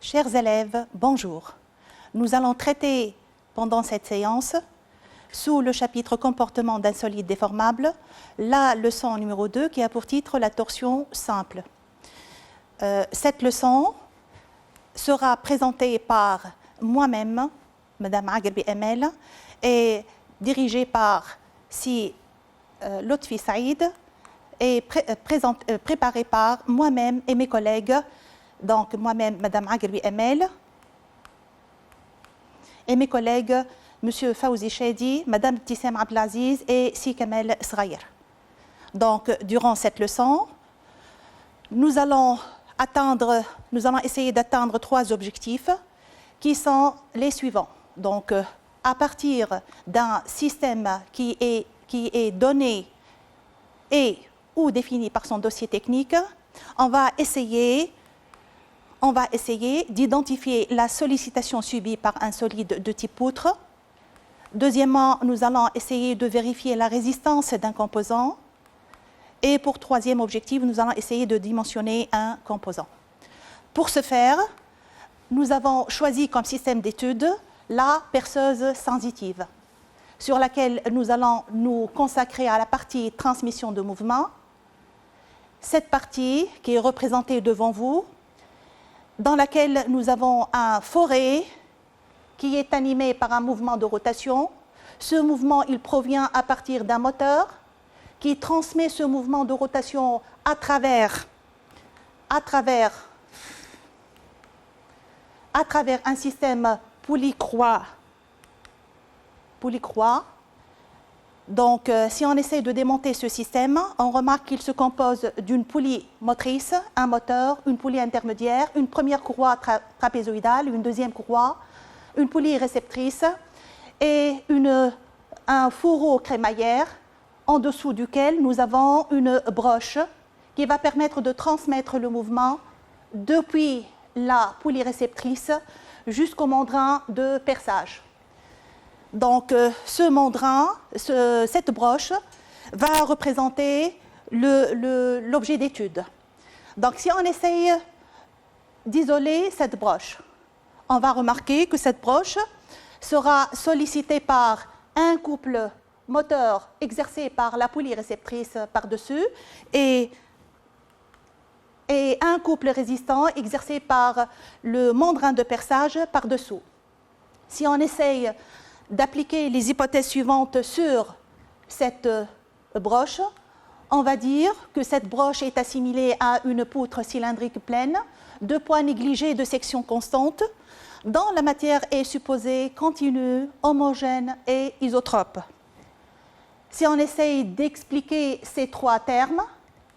Chers élèves, bonjour. Nous allons traiter pendant cette séance, sous le chapitre Comportement d'un solide déformable, la leçon numéro 2 qui a pour titre la torsion simple. Cette leçon sera présentée par moi-même, Madame Agherbi Emel, et dirigée par Si Lotfi Saïd, et préparée par moi-même et mes collègues, donc moi-même, Madame Agherbi Emel, et mes collègues, Monsieur Fawzi Chedi, Madame Tissem Abdelaziz et Si Kamel Sraïr. Donc, durant cette leçon, nous allons essayer d'atteindre 3 objectifs qui sont les suivants. Donc, à partir d'un système qui est donné et ou défini par son dossier technique, on va essayer d'identifier la sollicitation subie par un solide de type poutre. Deuxièmement, nous allons essayer de vérifier la résistance d'un composant. Et pour troisième objectif, nous allons essayer de dimensionner un composant. Pour ce faire, nous avons choisi comme système d'étude la perceuse sensitive, sur laquelle nous allons nous consacrer à la partie transmission de mouvement. Cette partie qui est représentée devant vous, dans laquelle nous avons un forêt qui est animé par un mouvement de rotation. Ce mouvement, il provient à partir d'un moteur qui transmet ce mouvement de rotation à travers un système poulie-croix. Donc, si on essaie de démonter ce système, on remarque qu'il se compose d'une poulie motrice, un moteur, une poulie intermédiaire, une première courroie trapézoïdale, une deuxième courroie, une poulie réceptrice et un fourreau crémaillère en dessous duquel nous avons une broche qui va permettre de transmettre le mouvement depuis la poulie réceptrice jusqu'au mandrin de perçage. Donc, ce mandrin, cette broche, va représenter l'objet d'étude. Donc, si on essaye d'isoler cette broche, on va remarquer que cette broche sera sollicitée par un couple moteur exercé par la poulie réceptrice par-dessus et un couple résistant exercé par le mandrin de perçage par-dessous. Si on essaye d'appliquer les hypothèses suivantes sur cette broche, on va dire que cette broche est assimilée à une poutre cylindrique pleine, de poids négligé de section constante, dont la matière est supposée continue, homogène et isotrope. Si on essaye d'expliquer ces 3 termes,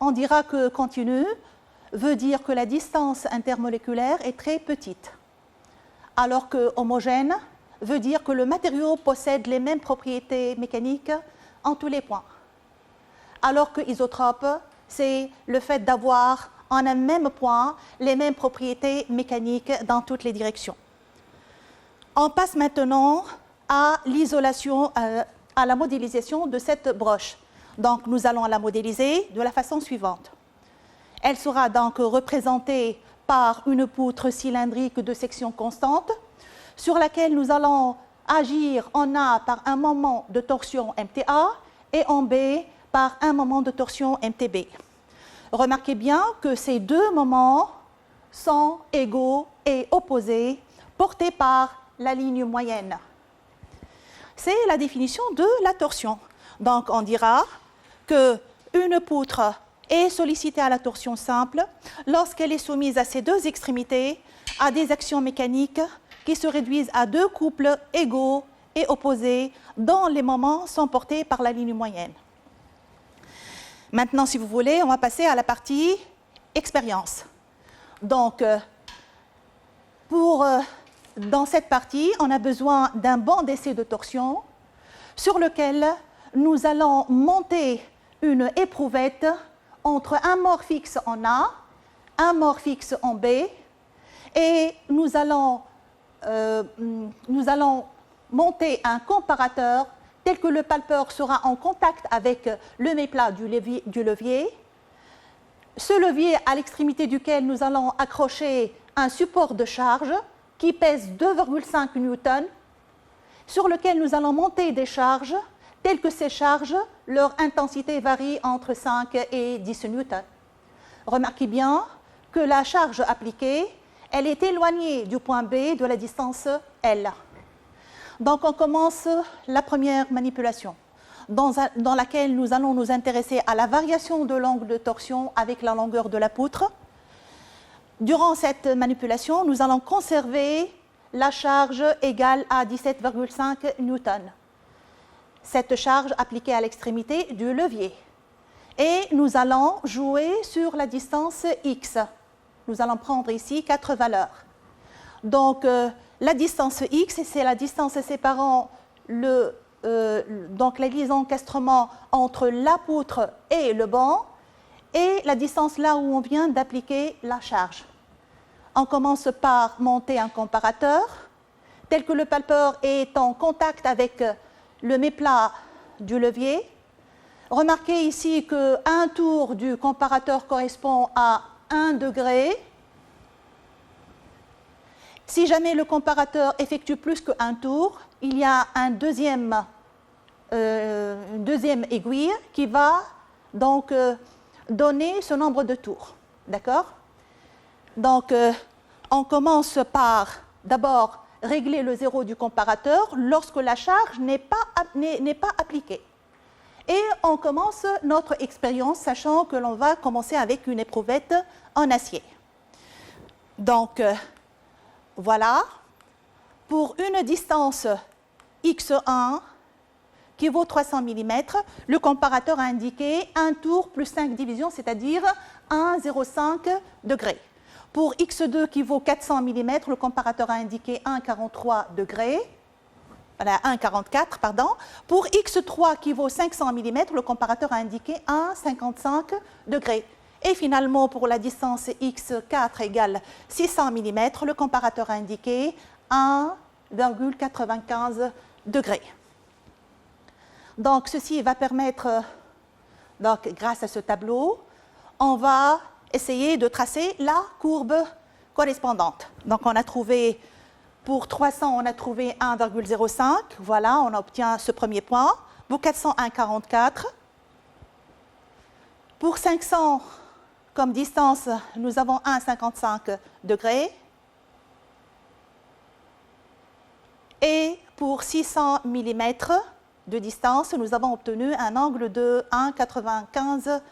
on dira que continu veut dire que la distance intermoléculaire est très petite, alors que homogène veut dire que le matériau possède les mêmes propriétés mécaniques en tous les points. Alors que isotrope, c'est le fait d'avoir en un même point les mêmes propriétés mécaniques dans toutes les directions. On passe maintenant à l'isolation, à la modélisation de cette broche. Donc, nous allons la modéliser de la façon suivante. Elle sera donc représentée par une poutre cylindrique de section constante, sur laquelle nous allons agir en A par un moment de torsion MTA et en B par un moment de torsion MTB. Remarquez bien que ces 2 moments sont égaux et opposés, portés par la ligne moyenne. C'est la définition de la torsion. Donc, on dira qu'une poutre est sollicitée à la torsion simple lorsqu'elle est soumise à ses 2 extrémités à des actions mécaniques qui se réduisent à 2 couples égaux et opposés dont les moments sont portés par la ligne moyenne. Maintenant, si vous voulez, on va passer à la partie expérience. Donc, dans cette partie, on a besoin d'un banc d'essai de torsion sur lequel nous allons monter une éprouvette entre un mort fixe en A, un mort fixe en B, et nous allons monter un comparateur tel que le palpeur sera en contact avec le méplat du levier. Ce levier à l'extrémité duquel nous allons accrocher un support de charge qui pèse 2,5 newtons, sur lequel nous allons monter des charges, telles que ces charges, leur intensité varie entre 5 et 10 newtons. Remarquez bien que la charge appliquée, elle est éloignée du point B de la distance L. Donc on commence la première manipulation, dans laquelle nous allons nous intéresser à la variation de l'angle de torsion avec la longueur de la poutre. Durant cette manipulation, nous allons conserver la charge égale à 17,5 newtons. Cette charge appliquée à l'extrémité du levier. Et nous allons jouer sur la distance x. Nous allons prendre ici 4 valeurs. Donc, la distance x, c'est la distance séparant donc la liaison encastrement entre la poutre et le banc, et la distance là où on vient d'appliquer la charge. On commence par monter un comparateur, tel que le palpeur est en contact avec le méplat du levier. Remarquez ici qu'un tour du comparateur correspond à 1 degré. Si jamais le comparateur effectue plus qu'un tour, il y a une deuxième aiguille qui va donc donner ce nombre de tours. D'accord? Donc, on commence par d'abord régler le zéro du comparateur lorsque la charge n'est pas appliquée. Et on commence notre expérience, sachant que l'on va commencer avec une éprouvette en acier. Donc, voilà, pour une distance x1 qui vaut 300 mm, le comparateur a indiqué un tour plus 5 divisions, c'est-à-dire 1,05 degrés. Pour x2 qui vaut 400 mm, le comparateur a indiqué 1,43 degrés. Voilà, 1,44, pardon. Pour x3 qui vaut 500 mm, le comparateur a indiqué 1,55 degrés. Et finalement, pour la distance x4 égale 600 mm, le comparateur a indiqué 1,95 degrés. Donc, ceci va permettre, donc, grâce à ce tableau, on va essayer de tracer la courbe correspondante. Donc, on a trouvé, pour 300, on a trouvé 1,05. Voilà, on obtient ce premier point. Pour 400, 1,44. Pour 500, comme distance, nous avons 1,55 degrés. Et pour 600 mm de distance, nous avons obtenu un angle de 1,95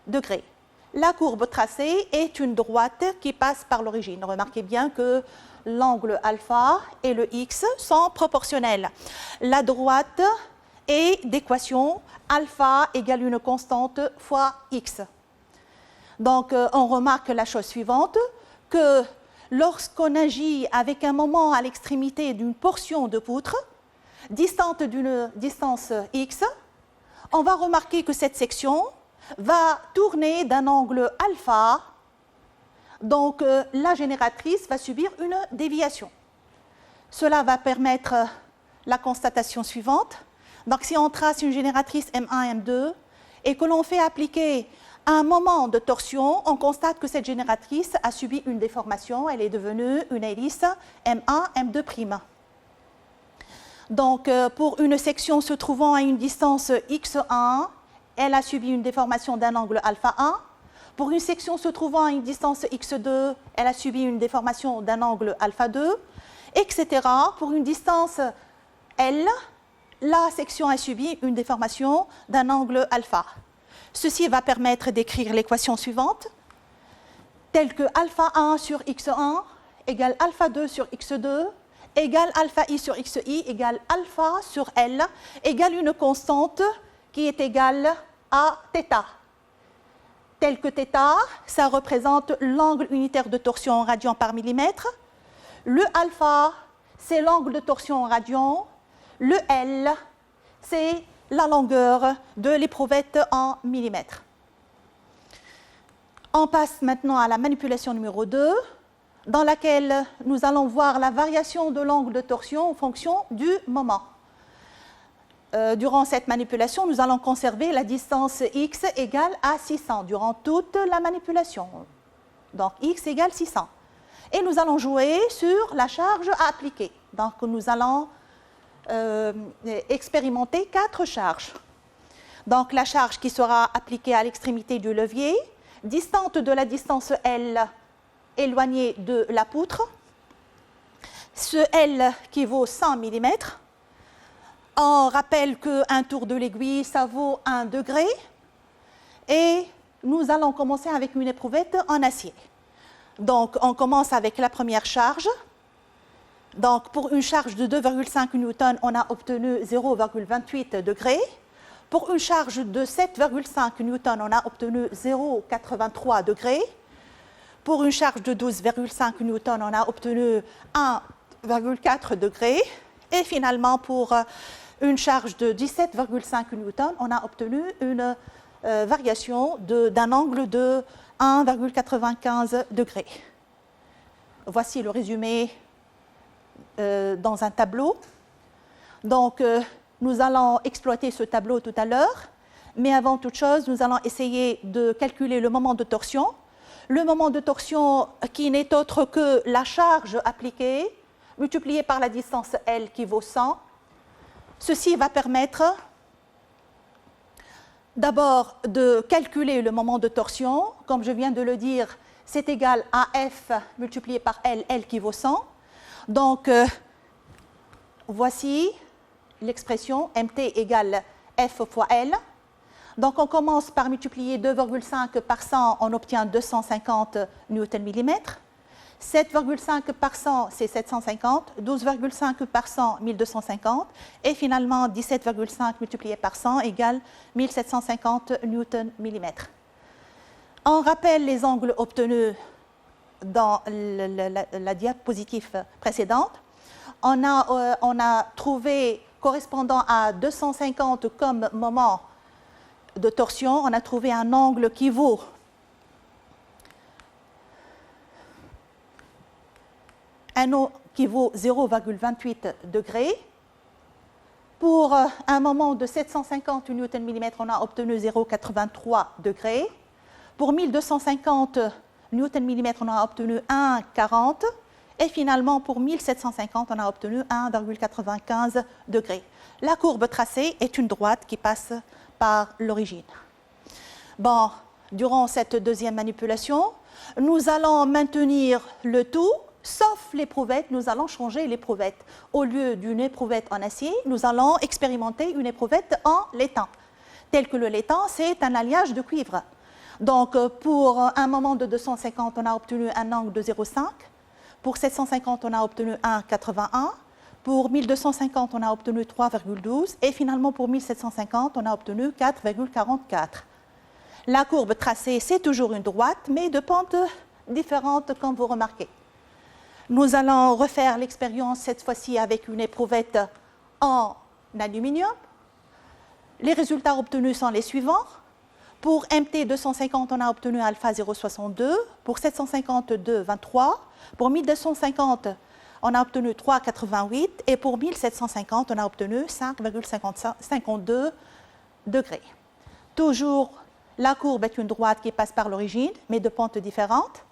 degrés. La courbe tracée est une droite qui passe par l'origine. Remarquez bien que l'angle alpha et le x sont proportionnels. La droite est d'équation alpha égale une constante fois x. Donc, on remarque la chose suivante, que lorsqu'on agit avec un moment à l'extrémité d'une portion de poutre, distante d'une distance x, on va remarquer que cette section va tourner d'un angle alpha, donc la génératrice va subir une déviation. Cela va permettre la constatation suivante. Donc si on trace une génératrice M1, M2 et que l'on fait appliquer un moment de torsion, on constate que cette génératrice a subi une déformation, elle est devenue une hélice M1, M2'. Donc, pour une section se trouvant à une distance x1, elle a subi une déformation d'un angle alpha 1. Pour une section se trouvant à une distance x2, elle a subi une déformation d'un angle alpha 2, etc. Pour une distance L, la section a subi une déformation d'un angle alpha. Ceci va permettre d'écrire l'équation suivante, telle que alpha 1 sur x1 égale alpha 2 sur x2 égale alpha i sur xi égale alpha sur L égale une constante qui est égale à θ. Tel que θ, ça représente l'angle unitaire de torsion en radians par millimètre. Le alpha, c'est l'angle de torsion en radians. Le L, c'est la longueur de l'éprouvette en millimètres. On passe maintenant à la manipulation numéro 2, dans laquelle nous allons voir la variation de l'angle de torsion en fonction du moment. Durant cette manipulation, nous allons conserver la distance x égale à 600 durant toute la manipulation. Donc x égale 600. et nous allons jouer sur la charge à appliquer. Donc, nous allons expérimenter 4 charges. Donc, la charge qui sera appliquée à l'extrémité du levier, distante de la distance L, éloignée de la poutre. Ce L qui vaut 100 mm. On rappelle qu'un tour de l'aiguille, ça vaut 1 degré. Et nous allons commencer avec une éprouvette en acier. Donc, on commence avec la première charge. Donc, pour une charge de 2,5 newtons, on a obtenu 0,28 degrés. Pour une charge de 7,5 newtons, on a obtenu 0,83 degrés. Pour une charge de 12,5 newtons, on a obtenu 1,4 degrés. Et finalement, pour une charge de 17,5 newtons, on a obtenu une variation d'un angle de 1,95 degrés. Voici le résumé dans un tableau. Donc, nous allons exploiter ce tableau tout à l'heure, mais avant toute chose, nous allons essayer de calculer le moment de torsion. Le moment de torsion qui n'est autre que la charge appliquée multipliée par la distance L qui vaut 100. Ceci va permettre d'abord de calculer le moment de torsion. Comme je viens de le dire, c'est égal à F multiplié par L, L qui vaut 100. Donc, voici l'expression MT égale F fois L. Donc, on commence par multiplier 2,5 par 100, on obtient 250 Nm. 7,5 par 100, c'est 750. 12,5 par 100, 1250. Et finalement, 17,5 multiplié par 100 égale 1750 Nm. On rappelle les angles obtenus dans la diapositive précédente. On a trouvé, correspondant à 250 comme moment de torsion, on a trouvé un angle qui vaut qui vaut 0,28 degrés. Pour un moment de 750 Nm, on a obtenu 0,83 degrés. Pour 1250 Nm, on a obtenu 1,40. Et finalement, pour 1750, on a obtenu 1,95 degrés. La courbe tracée est une droite qui passe par l'origine. Bon, durant cette deuxième manipulation, nous allons maintenir le tout, sauf l'éprouvette, nous allons changer l'éprouvette. Au lieu d'une éprouvette en acier, nous allons expérimenter une éprouvette en laitan. Tel que le laitan, c'est un alliage de cuivre. Donc, pour un moment de 250, on a obtenu un angle de 0,5. Pour 750, on a obtenu 1,81. Pour 1250, on a obtenu 3,12. Et finalement, pour 1750, on a obtenu 4,44. La courbe tracée, c'est toujours une droite, mais de pentes différentes, comme vous remarquez. Nous allons refaire l'expérience cette fois-ci avec une éprouvette en aluminium. Les résultats obtenus sont les suivants. Pour MT 250, on a obtenu alpha 0,62. Pour 750, 2,23. Pour 1250, on a obtenu 3,88. Et pour 1750, on a obtenu 5,52 degrés. Toujours, la courbe est une droite qui passe par l'origine, mais de pentes différentes.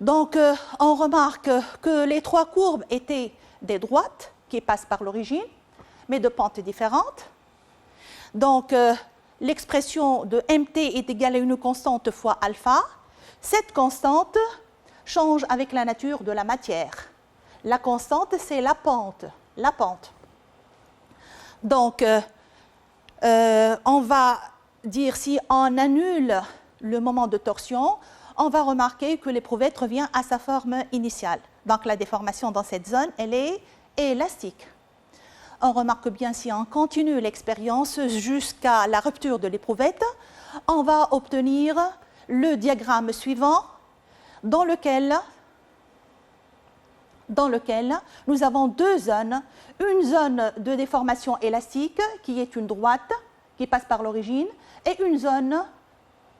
Donc, on remarque que les trois courbes étaient des droites qui passent par l'origine, mais de pentes différentes. Donc, l'expression de MT est égale à une constante fois alpha. Cette constante change avec la nature de la matière. La constante, c'est la pente. La pente. Donc, on va dire si on annule le moment de torsion, on va remarquer que l'éprouvette revient à sa forme initiale. Donc, la déformation dans cette zone, elle est élastique. On remarque bien si on continue l'expérience jusqu'à la rupture de l'éprouvette, on va obtenir le diagramme suivant dans lequel nous avons deux zones. Une zone de déformation élastique qui est une droite qui passe par l'origine et une zone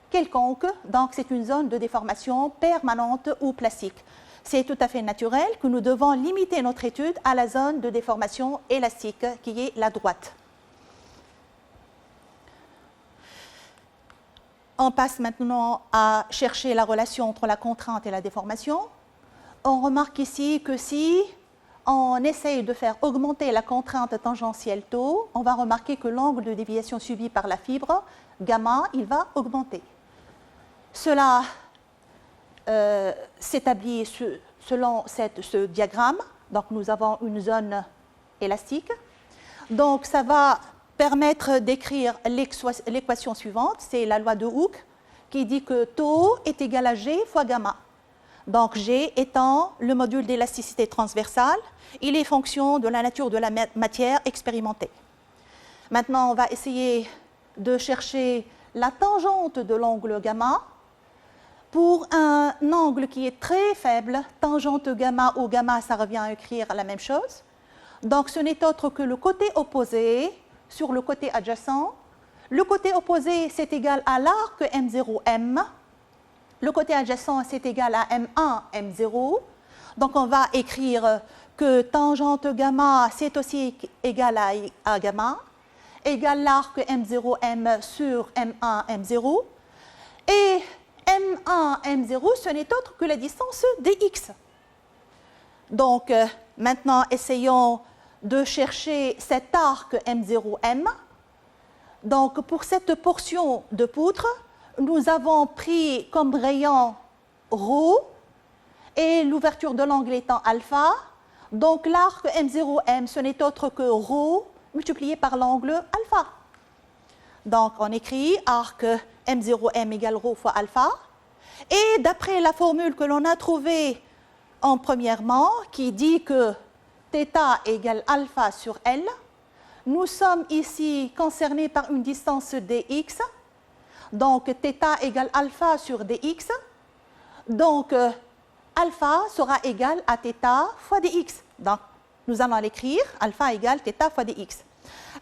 quelconque, donc c'est une zone de déformation permanente ou plastique. C'est tout à fait naturel que nous devons limiter notre étude à la zone de déformation élastique qui est la droite. On passe maintenant à chercher la relation entre la contrainte et la déformation. on remarque ici que si on essaye de faire augmenter la contrainte tangentielle tau, on va remarquer que l'angle de déviation subi par la fibre, gamma, il va augmenter. Cela s'établit selon ce diagramme. Donc, nous avons une zone élastique. Donc, ça va permettre d'écrire l'équation suivante. C'est la loi de Hooke qui dit que tau est égal à G fois gamma. Donc, G étant le module d'élasticité transversale, il est fonction de la nature de la matière expérimentée. Maintenant, on va essayer de chercher la tangente de l'angle gamma. Pour un angle qui est très faible, tangente gamma ou gamma, ça revient à écrire la même chose. Donc, ce n'est autre que le côté opposé sur le côté adjacent. Le côté opposé, c'est égal à l'arc M0M. Le côté adjacent, c'est égal à M1, M0. Donc, on va écrire que tangente gamma, c'est aussi égal à gamma, égale l'arc M0M sur M1, M0. Et M1, M0, ce n'est autre que la distance dx. Donc, maintenant, essayons de chercher cet arc M0M. Donc, pour cette portion de poutre, nous avons pris comme rayon ρ et l'ouverture de l'angle étant alpha. Donc, l'arc M0M, ce n'est autre que ρ multiplié par l'angle alpha. Donc, on écrit arc M0M égale ρ fois alpha. Et d'après la formule que l'on a trouvée en premièrement, qui dit que θ égale alpha sur L, nous sommes ici concernés par une distance dx. Donc, θ égale alpha sur dx. Donc, alpha sera égal à θ fois dx. Donc, nous allons l'écrire, alpha égale θ fois dx.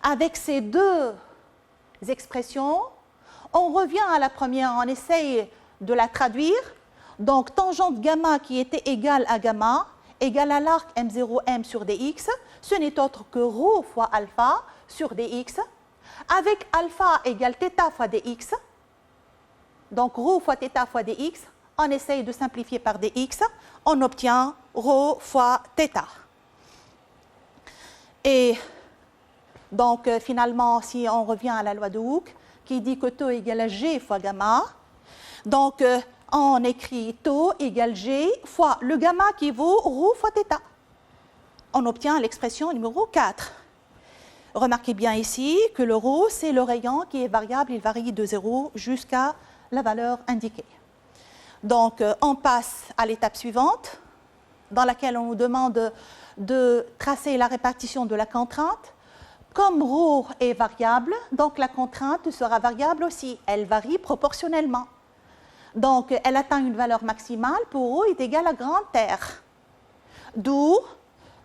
Avec ces deux expressions, on revient à la première, on essaye de la traduire. Donc, tangente gamma qui était égale à gamma, égale à l'arc M0M sur dx, ce n'est autre que ρ fois alpha sur dx, avec alpha égale θ fois dx. Donc, ρ fois θ fois dx, on essaye de simplifier par dx, on obtient ρ fois θ. Et donc, finalement, si on revient à la loi de Hooke, qui dit que tau égale à G fois gamma, donc, on écrit tau égale G fois le gamma qui vaut ρ fois θ. On obtient l'expression numéro 4. Remarquez bien ici que le ρ, c'est le rayon qui est variable, il varie de 0 jusqu'à la valeur indiquée. Donc, on passe à l'étape suivante, dans laquelle on nous demande de tracer la répartition de la contrainte. Comme ρ est variable, donc la contrainte sera variable aussi. Elle varie proportionnellement. Donc, elle atteint une valeur maximale pour ρ est égal à grand R. D'où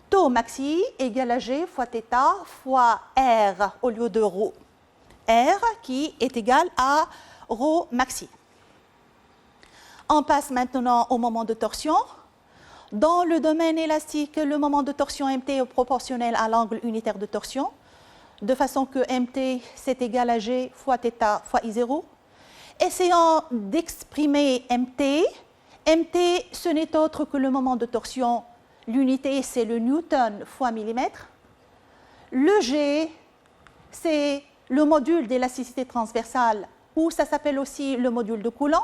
tau maxi égale à G fois θ fois R au lieu de ρ. R qui est égal à ρ maxi. On passe maintenant au moment de torsion. Dans le domaine élastique, le moment de torsion MT est proportionnel à l'angle unitaire de torsion, de façon que MT, c'est égal à G fois θ fois I0. Essayons d'exprimer MT. MT, ce n'est autre que le moment de torsion. L'unité, c'est le Newton fois millimètre. Le G, c'est le module d'élasticité transversale, ou ça s'appelle aussi le module de Coulomb,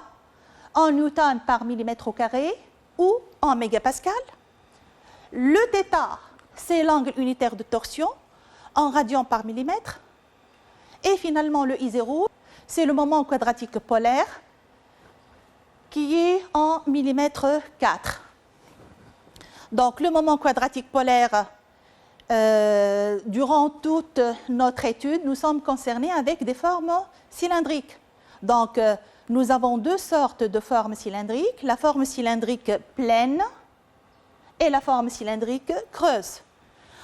en Newton par millimètre au carré, ou en mégapascal. Le θ, c'est l'angle unitaire de torsion, en radian par millimètre. Et finalement, le I0, c'est le moment quadratique polaire qui est en millimètre 4. Donc, le moment quadratique polaire, durant toute notre étude, nous sommes concernés avec des formes cylindriques. Donc, nous avons deux sortes de formes cylindriques, la forme cylindrique pleine et la forme cylindrique creuse,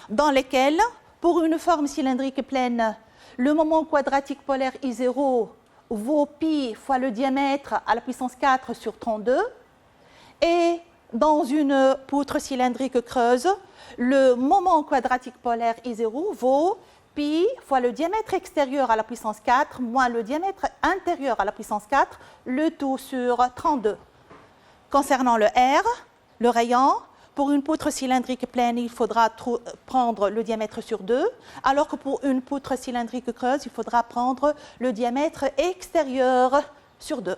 dans lesquelles, pour une forme cylindrique pleine, le moment quadratique polaire I0 vaut pi fois le diamètre à la puissance 4 sur 32. Et dans une poutre cylindrique creuse, le moment quadratique polaire I0 vaut pi fois le diamètre extérieur à la puissance 4 moins le diamètre intérieur à la puissance 4, le tout sur 32. Concernant le R, le rayon. Pour une poutre cylindrique pleine, il faudra prendre le diamètre sur 2, alors que pour une poutre cylindrique creuse, il faudra prendre le diamètre extérieur sur 2.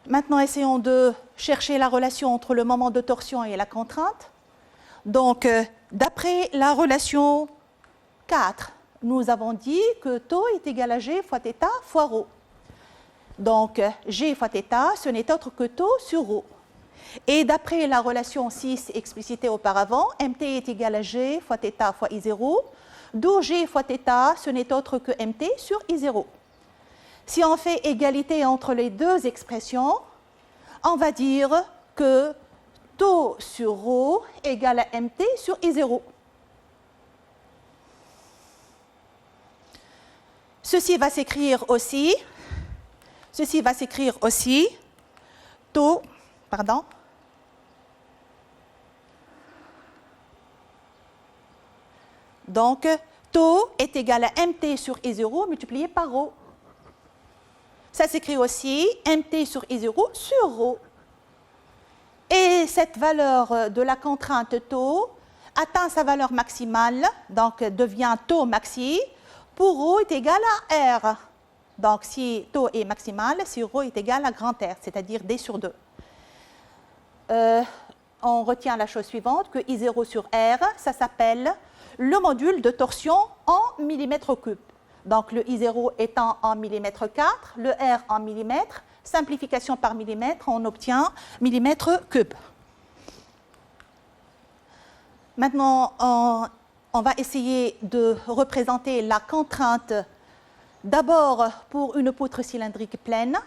Maintenant, essayons de chercher la relation entre le moment de torsion et la contrainte. Donc, d'après la relation 4, nous avons dit que tau est égal à G fois θ fois ρ. Donc, G fois θ, ce n'est autre que tau sur ρ. Et d'après la relation 6 explicitée auparavant, mt est égal à G fois θ fois I0, d'où G fois θ, ce n'est autre que mt sur I0. Si on fait égalité entre les deux expressions, on va dire que tau sur ρ égale à mt sur I0. Ceci va s'écrire aussi tau, donc, tau est égal à mt sur I0 multiplié par ρ. Ça s'écrit aussi mt sur I0 sur ρ. Et cette valeur de la contrainte tau atteint sa valeur maximale, donc devient tau maxi, pour ρ est égal à R. Donc, si tau est maximal, si ρ est égal à grand R, c'est-à-dire D sur 2. On retient la chose suivante, que I0 sur R, ça s'appelle le module de torsion en millimètres cubes. Donc, le I0 étant en millimètre 4, le R en millimètres, simplification par millimètre, on obtient millimètre cube. Maintenant, on va essayer de représenter la contrainte d'abord pour une poutre cylindrique pleine.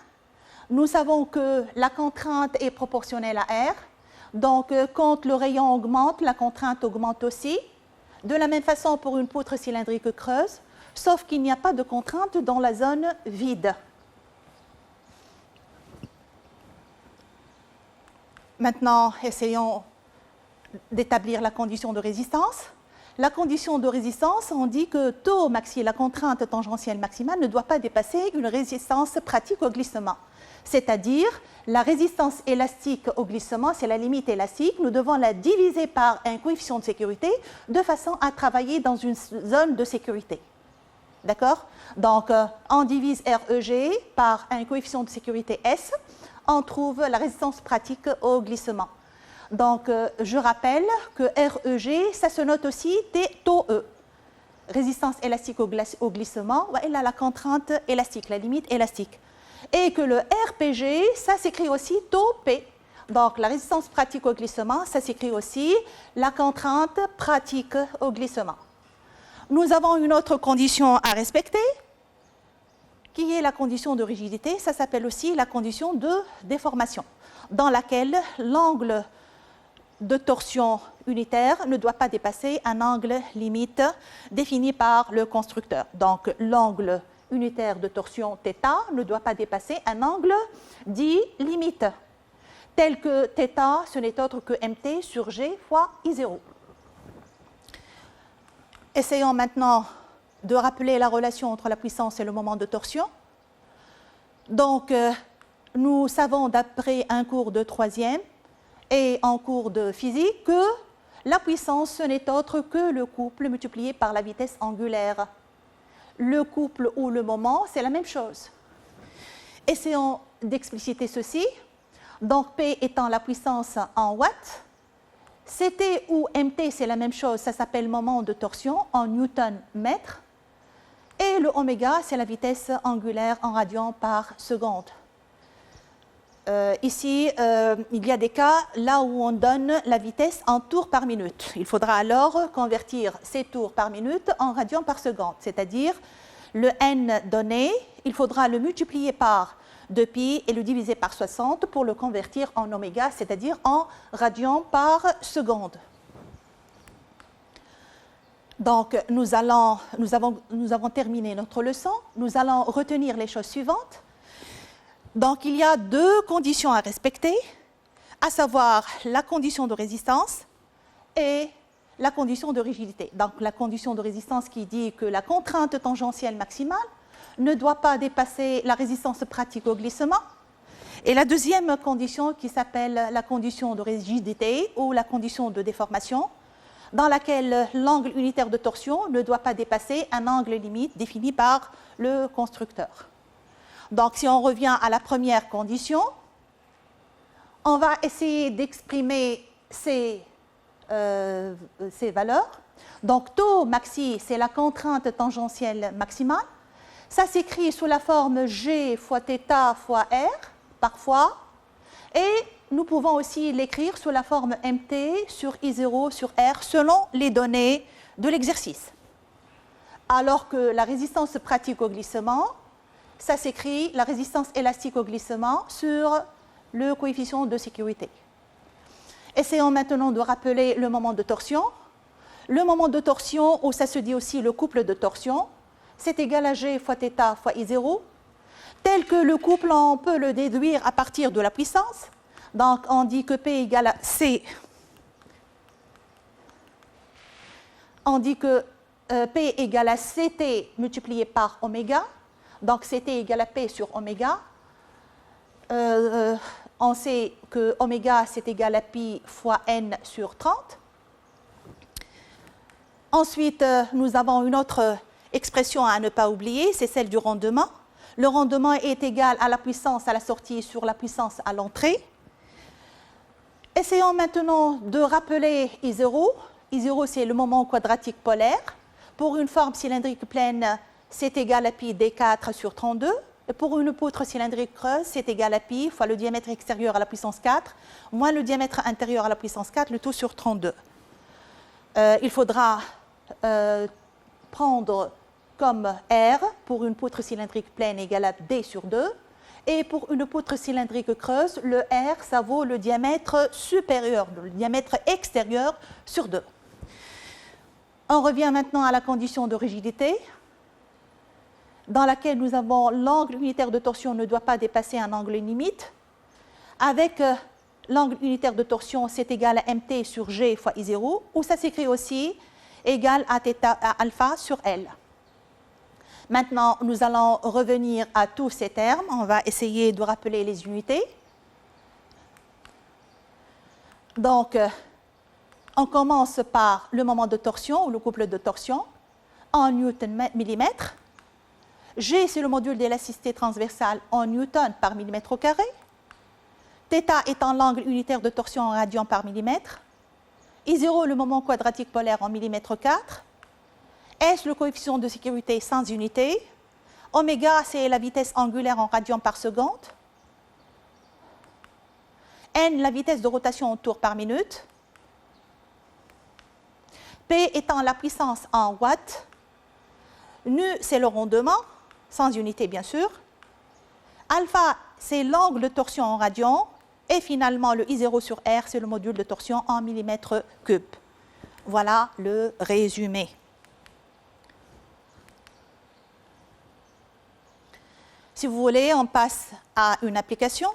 Nous savons que la contrainte est proportionnelle à R. Donc, quand le rayon augmente, la contrainte augmente aussi. De la même façon pour une poutre cylindrique creuse, sauf qu'il n'y a pas de contrainte dans la zone vide. Maintenant, essayons d'établir la condition de résistance. La condition de résistance, on dit que tau maxi, la contrainte tangentielle maximale, ne doit pas dépasser une résistance pratique au glissement. C'est-à-dire, la résistance élastique au glissement, c'est la limite élastique, nous devons la diviser par un coefficient de sécurité de façon à travailler dans une zone de sécurité. D'accord? Donc, on divise REG par un coefficient de sécurité S, on trouve la résistance pratique au glissement. Donc, je rappelle que REG, ça se note aussi tau E. Résistance élastique au glissement, et là la contrainte élastique, la limite élastique. Et que le RPG, ça s'écrit aussi tau P. Donc, la résistance pratique au glissement, ça s'écrit aussi la contrainte pratique au glissement. Nous avons une autre condition à respecter, qui est la condition de rigidité. Ça s'appelle aussi la condition de déformation, dans laquelle l'angle de torsion unitaire ne doit pas dépasser un angle limite défini par le constructeur. Donc, l'angle unitaire de torsion θ ne doit pas dépasser un angle dit limite, tel que θ, ce n'est autre que mt sur G fois I0. Essayons maintenant de rappeler la relation entre la puissance et le moment de torsion. Donc, nous savons d'après un cours de 3e et en cours de physique que la puissance, ce n'est autre que le couple multiplié par la vitesse angulaire. Le couple ou le moment, c'est la même chose. Essayons d'expliciter ceci. Donc, P étant la puissance en watts, CT ou MT, c'est la même chose, ça s'appelle moment de torsion en newton-mètre. Et le oméga, c'est la vitesse angulaire en radians par seconde. Ici, il y a des cas là où on donne la vitesse en tours par minute. Il faudra alors convertir ces tours par minute en radians par seconde, c'est-à-dire le n donné, il faudra le multiplier par 2pi et le diviser par 60 pour le convertir en oméga, c'est-à-dire en radians par seconde. Donc, nous avons terminé notre leçon. Nous allons retenir les choses suivantes. Donc, il y a deux conditions à respecter, à savoir la condition de résistance et la condition de rigidité. Donc, la condition de résistance qui dit que la contrainte tangentielle maximale ne doit pas dépasser la résistance pratique au glissement. Et la deuxième condition qui s'appelle la condition de rigidité ou la condition de déformation, dans laquelle l'angle unitaire de torsion ne doit pas dépasser un angle limite défini par le constructeur. Donc, si on revient à la première condition, on va essayer d'exprimer ces valeurs. Donc, tau maxi, c'est la contrainte tangentielle maximale. Ça s'écrit sous la forme G fois θ fois R, parfois. Et nous pouvons aussi l'écrire sous la forme MT sur I0 sur R, selon les données de l'exercice. Alors que la résistance pratique au glissement, ça s'écrit la résistance élastique au glissement sur le coefficient de sécurité. Essayons maintenant de rappeler le moment de torsion. Le moment de torsion, ou ça se dit aussi le couple de torsion, c'est égal à G fois θ fois I0. Tel que le couple, on peut le déduire à partir de la puissance. Donc, on dit que P égale à C. On dit que P égale à CT multiplié par oméga. Donc, CT égale à P sur oméga. On sait que oméga, c'est égal à pi fois n sur 30. Ensuite, nous avons une autre expression à ne pas oublier, c'est celle du rendement. Le rendement est égal à la puissance à la sortie sur la puissance à l'entrée. Essayons maintenant de rappeler I0. I0, c'est le moment quadratique polaire. Pour une forme cylindrique pleine, c'est égal à pi d4 sur 32. Et pour une poutre cylindrique creuse, c'est égal à pi fois le diamètre extérieur à la puissance 4, moins le diamètre intérieur à la puissance 4, le tout sur 32. Il faudra prendre comme R pour une poutre cylindrique pleine égale à D sur 2. Et pour une poutre cylindrique creuse, le R, ça vaut le diamètre supérieur, le diamètre extérieur sur 2. On revient maintenant à la condition de rigidité, dans laquelle nous avons l'angle unitaire de torsion ne doit pas dépasser un angle limite. Avec l'angle unitaire de torsion, c'est égal à mt sur g fois I0, ou ça s'écrit aussi égal à alpha sur L. Maintenant, nous allons revenir à tous ces termes. On va essayer de rappeler les unités. Donc, on commence par le moment de torsion, ou le couple de torsion, en newton-millimètre. G, c'est le module d'élasticité transversale en newton par millimètre au carré. Θ étant l'angle unitaire de torsion en radian par millimètre. I0, le moment quadratique polaire en millimètre 4. S, le coefficient de sécurité sans unité. Oméga, c'est la vitesse angulaire en radian par seconde. N, la vitesse de rotation en tours par minute. P étant la puissance en watts. Nu, c'est le rendement, sans unité bien sûr. Alpha, c'est l'angle de torsion en radian. Et finalement, le I0 sur R, c'est le module de torsion en millimètres cubes. Voilà le résumé. Si vous voulez, on passe à une application.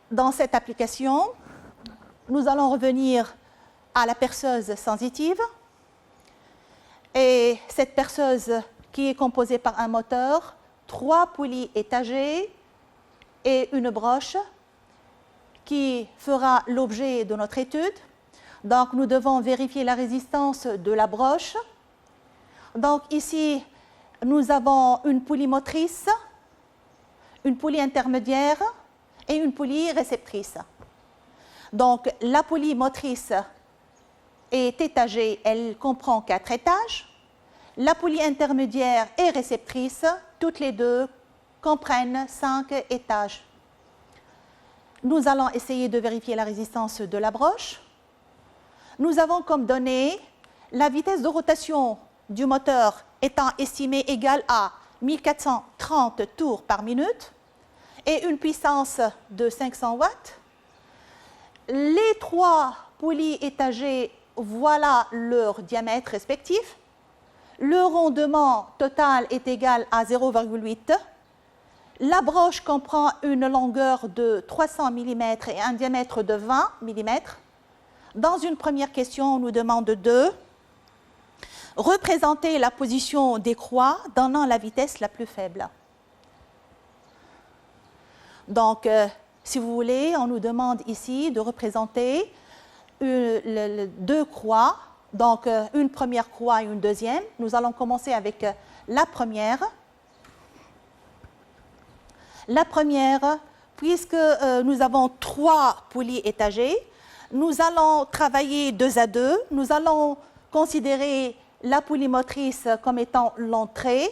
Dans cette application, nous allons revenir à la perceuse sensitive. Et cette perceuse qui est composée par un moteur, 3 poulies étagées et une broche qui fera l'objet de notre étude. Donc, nous devons vérifier la résistance de la broche. Donc, ici, nous avons une poulie motrice, une poulie intermédiaire et une poulie réceptrice. Donc, la poulie motrice est étagée, elle comprend 4 étages. La poulie intermédiaire et réceptrice, toutes les deux, comprennent 5 étages. Nous allons essayer de vérifier la résistance de la broche. Nous avons comme donnée la vitesse de rotation du moteur étant estimée égale à 1430 tours par minute et une puissance de 500 watts. Les 3 poulies étagées, voilà leur diamètre respectif. Le rendement total est égal à 0,8. La broche comprend une longueur de 300 mm et un diamètre de 20 mm. Dans une première question, on nous demande de représenter la position des croix donnant la vitesse la plus faible. Donc, si vous voulez, on nous demande ici de représenter deux croix, donc une première croix et une deuxième. Nous allons commencer avec la première. La première, puisque nous avons 3 poulies étagées, nous allons travailler 2 à 2. Nous allons considérer la poulie motrice comme étant l'entrée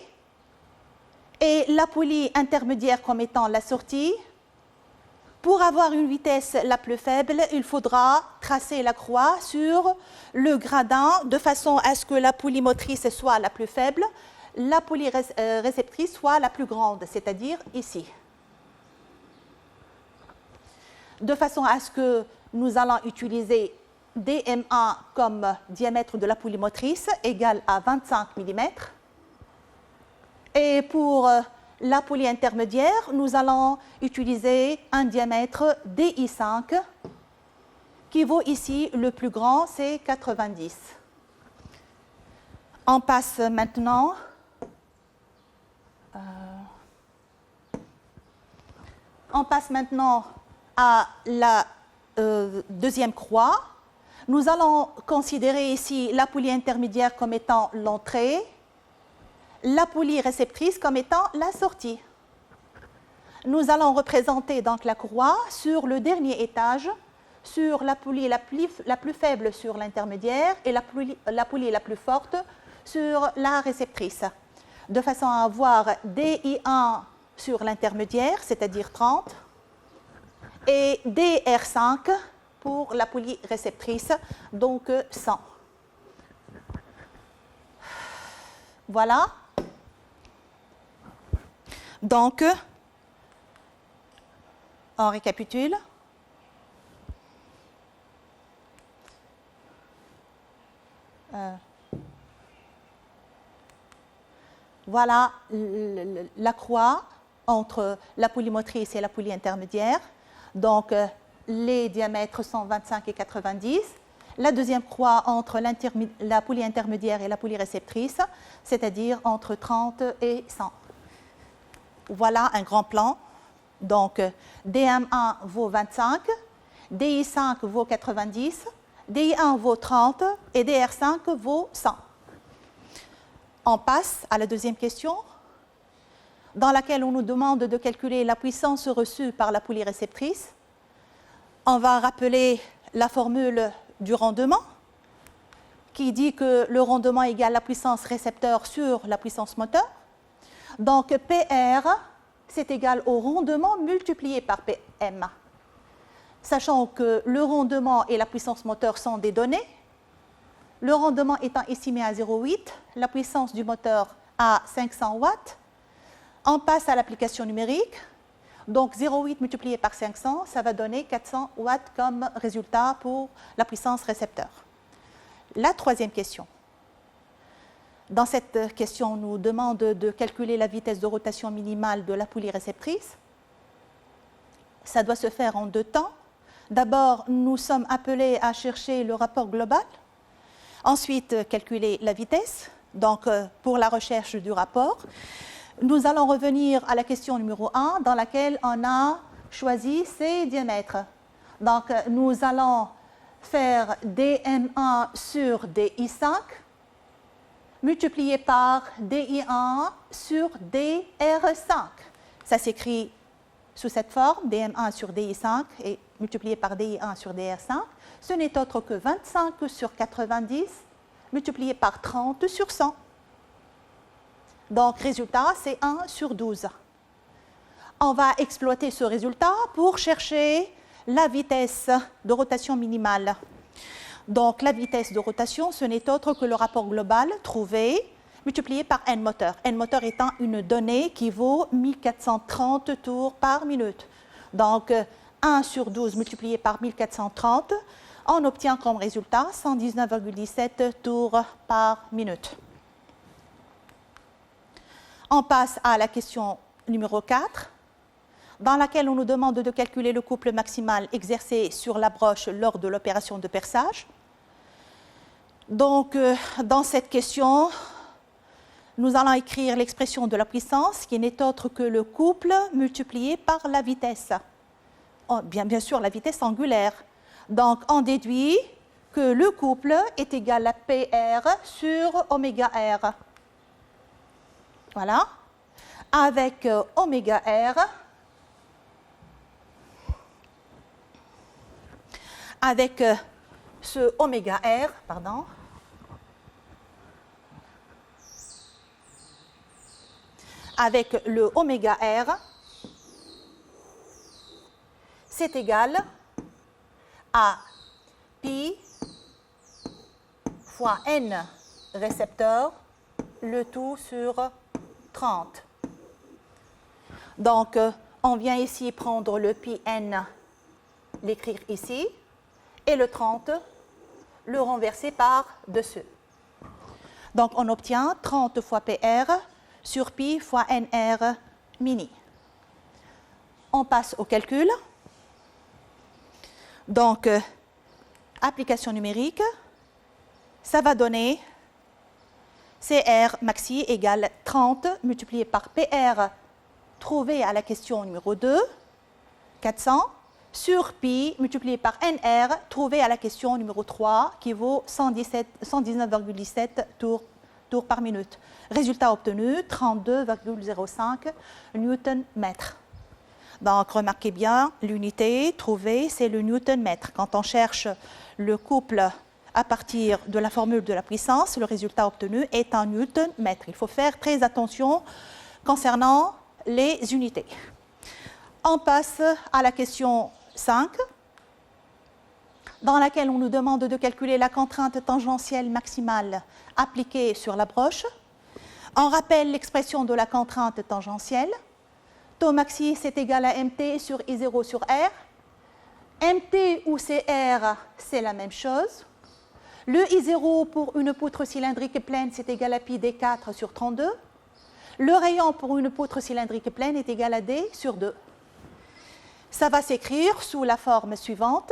et la poulie intermédiaire comme étant la sortie. Pour avoir une vitesse la plus faible, il faudra tracer la croix sur le gradin de façon à ce que la poulie motrice soit la plus faible, la poulie réceptrice soit la plus grande, c'est-à-dire ici. De façon à ce que nous allons utiliser DM1 comme diamètre de la poulie motrice égal à 25 mm. Et pour la poulie intermédiaire, nous allons utiliser un diamètre DI5 qui vaut ici, le plus grand, c'est 90. On passe maintenant à la deuxième croix. Nous allons considérer ici la poulie intermédiaire comme étant l'entrée, la poulie réceptrice comme étant la sortie. Nous allons représenter donc la croix sur le dernier étage, sur la poulie la plus faible sur l'intermédiaire et la poulie la plus forte sur la réceptrice, de façon à avoir DI1 sur l'intermédiaire, c'est-à-dire 30, et DR5 pour la poulie réceptrice, donc 100. Voilà. Donc, on récapitule. Voilà la croix entre la poulie motrice et la poulie intermédiaire. Donc, les diamètres sont 25 et 90. La deuxième croix entre la poulie intermédiaire et la poulie réceptrice, c'est-à-dire entre 30 et 100. Voilà un grand plan. Donc, DM1 vaut 25, DI5 vaut 90, DI1 vaut 30 et DR5 vaut 100. On passe à la deuxième question, dans laquelle on nous demande de calculer la puissance reçue par la poulie réceptrice. On va rappeler la formule du rendement, qui dit que le rendement égale la puissance récepteur sur la puissance moteur. Donc, PR, c'est égal au rendement multiplié par PM. Sachant que le rendement et la puissance moteur sont des données, le rendement étant estimé à 0,8, la puissance du moteur à 500 watts, on passe à l'application numérique. Donc, 0,8 multiplié par 500, ça va donner 400 watts comme résultat pour la puissance récepteur. La troisième question. Dans cette question, on nous demande de calculer la vitesse de rotation minimale de la poulie réceptrice. Ça doit se faire en 2 temps. D'abord, nous sommes appelés à chercher le rapport global. Ensuite, calculer la vitesse. Donc, pour la recherche du rapport, nous allons revenir à la question numéro 1, dans laquelle on a choisi ces diamètres. Donc, nous allons faire DM1 sur DI5 multiplié par DI1 sur DR5. Ça s'écrit sous cette forme, DM1 sur DI5 et multiplié par DI1 sur DR5. Ce n'est autre que 25 sur 90 multiplié par 30 sur 100. Donc, résultat, c'est 1 sur 12. On va exploiter ce résultat pour chercher la vitesse de rotation minimale. Donc, la vitesse de rotation, ce n'est autre que le rapport global trouvé multiplié par N moteur. N moteur étant une donnée qui vaut 1430 tours par minute. Donc, 1 sur 12 multiplié par 1430, on obtient comme résultat 119,17 tours par minute. On passe à la question numéro 4, dans laquelle on nous demande de calculer le couple maximal exercé sur la broche lors de l'opération de perçage. Donc, dans cette question, nous allons écrire l'expression de la puissance qui n'est autre que le couple multiplié par la vitesse. Oh, bien sûr, la vitesse angulaire. Donc, on déduit que le couple est égal à PR sur oméga R. Voilà. Avec oméga R, avec ce oméga R, pardon, avec le oméga R, c'est égal à pi fois n récepteurs, le tout sur 30. Donc, on vient ici prendre le pi n, l'écrire ici, et le 30, le renverser par dessus. Donc, on obtient 30 fois PR sur pi fois nr mini. On passe au calcul. Donc, application numérique, ça va donner CR maxi égale 30 multiplié par PR trouvé à la question numéro 2, 400, sur pi multiplié par nr trouvé à la question numéro 3 qui vaut 119,17 tours par minute. Résultat obtenu, 32,05 Newton-mètre. Donc, remarquez bien, l'unité trouvée, c'est le Newton-mètre. Quand on cherche le couple à partir de la formule de la puissance, le résultat obtenu est un Newton-mètre. Il faut faire très attention concernant les unités. On passe à la question 5, dans laquelle on nous demande de calculer la contrainte tangentielle maximale appliquée sur la broche. On rappelle l'expression de la contrainte tangentielle. Taux maxi, c'est égal à mt sur I0 sur R. mt ou CR, c'est la même chose. Le I0 pour une poutre cylindrique pleine, c'est égal à pi D4 sur 32. Le rayon pour une poutre cylindrique pleine est égal à D sur 2. Ça va s'écrire sous la forme suivante.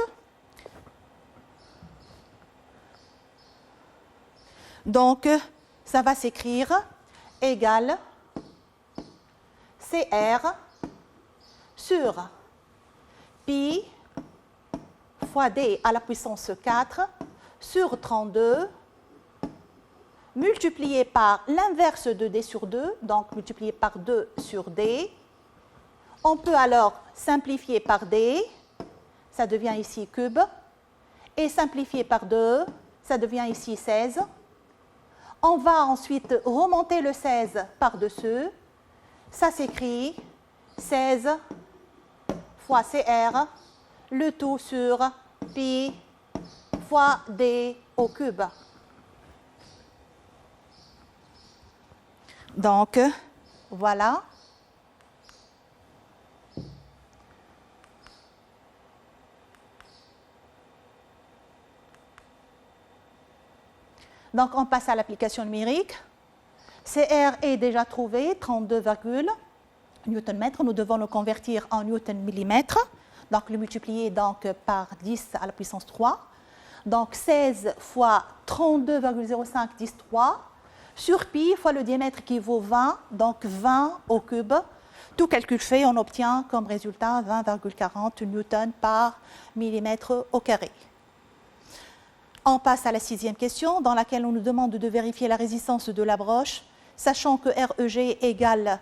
Donc, ça va s'écrire égal CR sur pi fois D à la puissance 4 sur 32 multiplié par l'inverse de D sur 2, donc multiplié par 2 sur D. On peut alors simplifier par D, ça devient ici cube, et simplifier par 2, ça devient ici 16. On va ensuite remonter le 16 par-dessus. Ça s'écrit 16 fois CR, le tout sur pi fois D au cube. Donc, voilà. Donc, on passe à l'application numérique. CR est déjà trouvé, 32, Newton-mètre. Nous devons le convertir en Newton-millimètre. Donc, le multiplier donc, par 10 à la puissance 3. Donc, 16 fois 32,05, 10, 3, sur pi fois le diamètre qui vaut 20, donc 20 au cube. Tout calcul fait, on obtient comme résultat 20,40 newtons par millimètre au carré. On passe à la 6e question, dans laquelle on nous demande de vérifier la résistance de la broche, sachant que REG égale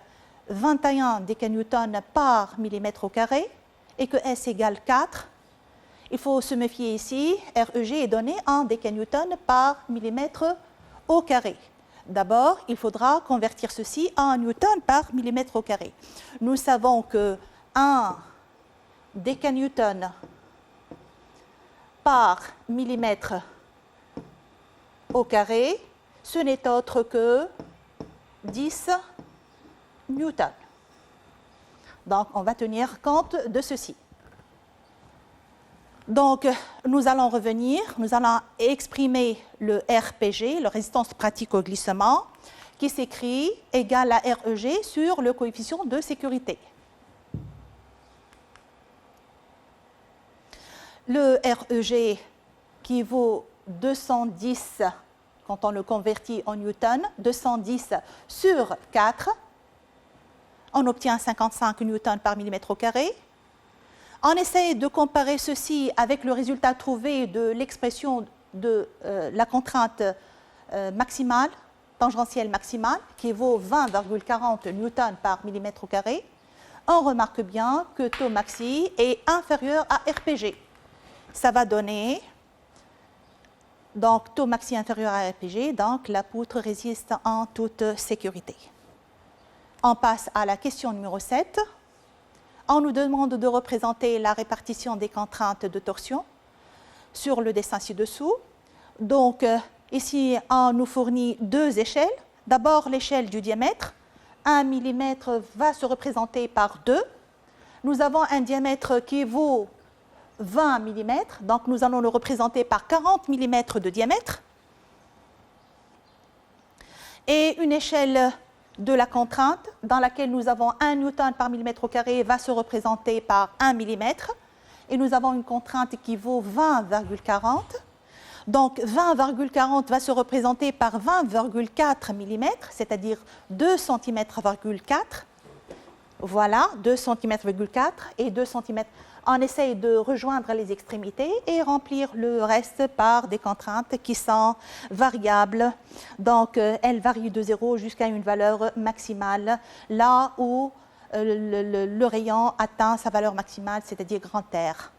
21 décanewtons par millimètre au carré et que S égale 4. Il faut se méfier ici, REG est donné en décanewtons par millimètre au carré. D'abord, il faudra convertir ceci en newton par millimètre au carré. Nous savons que 1 décanewton par millimètre au carré, ce n'est autre que 10 newtons. Donc, on va tenir compte de ceci. Donc, nous allons revenir, nous allons exprimer le RPG, la résistance pratique au glissement, qui s'écrit égal à REG sur le coefficient de sécurité. Le REG qui vaut 210 quand on le convertit en newton, 210 sur 4, on obtient 55 newtons par millimètre au carré. On essaie de comparer ceci avec le résultat trouvé de l'expression de la contrainte maximale, tangentielle maximale, qui vaut 20,40 newtons par millimètre au carré. On remarque bien que taux maxi est inférieur à RPG. Ça va donner, donc taux maxi inférieur à RPG, donc la poutre résiste en toute sécurité. On passe à la question numéro 7. On nous demande de représenter la répartition des contraintes de torsion sur le dessin ci-dessous. Donc, ici, on nous fournit deux échelles. D'abord, l'échelle du diamètre. 1 mm va se représenter par 2. Nous avons un diamètre qui vaut 20 mm, donc nous allons le représenter par 40 mm de diamètre. Et une échelle de la contrainte, dans laquelle nous avons 1 newton par millimètre au carré, va se représenter par 1 mm. Et nous avons une contrainte qui vaut 20,40. Donc 20,40 va se représenter par 20,4 mm, c'est-à-dire 2 cm,4. Voilà, 2 cm,4 et 2 cm. On essaye de rejoindre les extrémités et remplir le reste par des contraintes qui sont variables. Donc, elles varient de 0 jusqu'à une valeur maximale, là où le rayon atteint sa valeur maximale, c'est-à-dire grand R.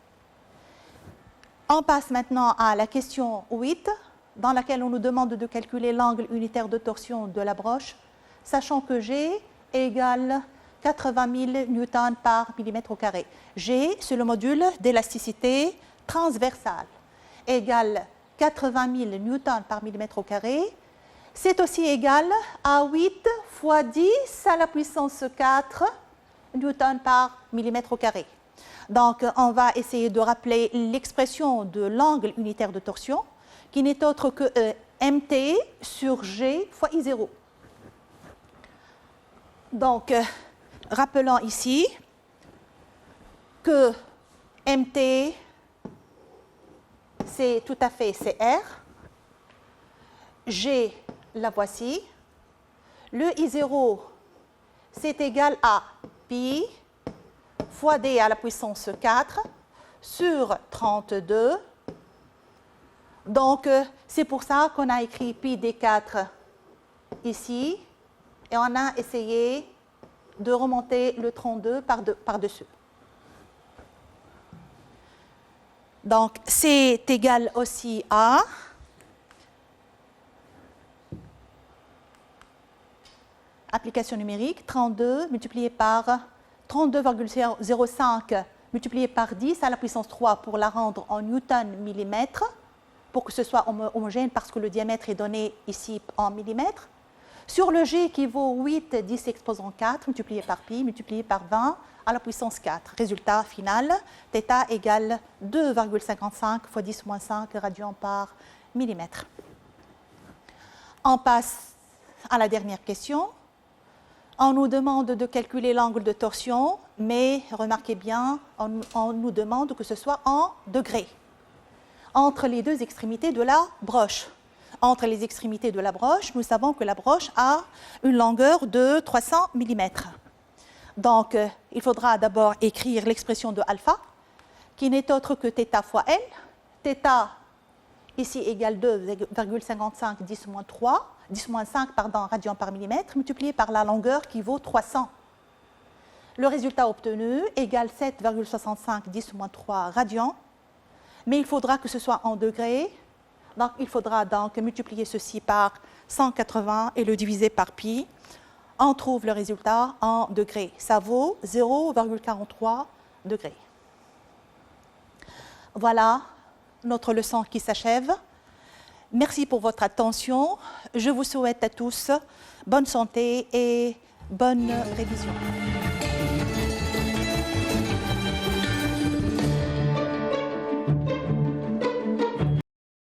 On passe maintenant à la question 8, dans laquelle on nous demande de calculer l'angle unitaire de torsion de la broche, sachant que G égale 80 000 newtons par millimètre au carré. G, c'est le module d'élasticité transversale, égale 80 000 newtons par millimètre au carré. C'est aussi égal à 8 fois 10 à la puissance 4 newtons par millimètre au carré. Donc, on va essayer de rappeler l'expression de l'angle unitaire de torsion, qui n'est autre que mt sur G fois I0. Donc, rappelons ici que mt, c'est tout à fait CR. G, la voici. Le I0, c'est égal à pi fois d à la puissance 4 sur 32. Donc, c'est pour ça qu'on a écrit pi d4 ici. Et on a essayé de remonter le 32 par-dessus. Donc, c'est égal aussi à application numérique, 32 multiplié par 32,05 multiplié par 10 à la puissance 3 pour la rendre en newton millimètre, pour que ce soit homogène parce que le diamètre est donné ici en millimètres. Sur le G qui vaut 8, 10 exposant 4, multiplié par pi, multiplié par 20 à la puissance 4. Résultat final, θ égale 2,55 fois 10 moins 5 radians par millimètre. On passe à la dernière question. On nous demande de calculer l'angle de torsion, mais remarquez bien, on nous demande que ce soit en degrés, entre les deux extrémités de la broche. Entre les extrémités de la broche, nous savons que la broche a une longueur de 300 mm. Donc, il faudra d'abord écrire l'expression de alpha, qui n'est autre que θ fois L. θ, ici, égale 2,55 10 moins 3, 10 moins 5, radians par millimètre, multiplié par la longueur qui vaut 300. Le résultat obtenu égale 7,65 10 moins 3 radians, mais il faudra que ce soit en degrés. Donc, il faudra donc multiplier ceci par 180 et le diviser par pi. On trouve le résultat en degrés. Ça vaut 0,43 degrés. Voilà notre leçon qui s'achève. Merci pour votre attention. Je vous souhaite à tous bonne santé et bonne révision.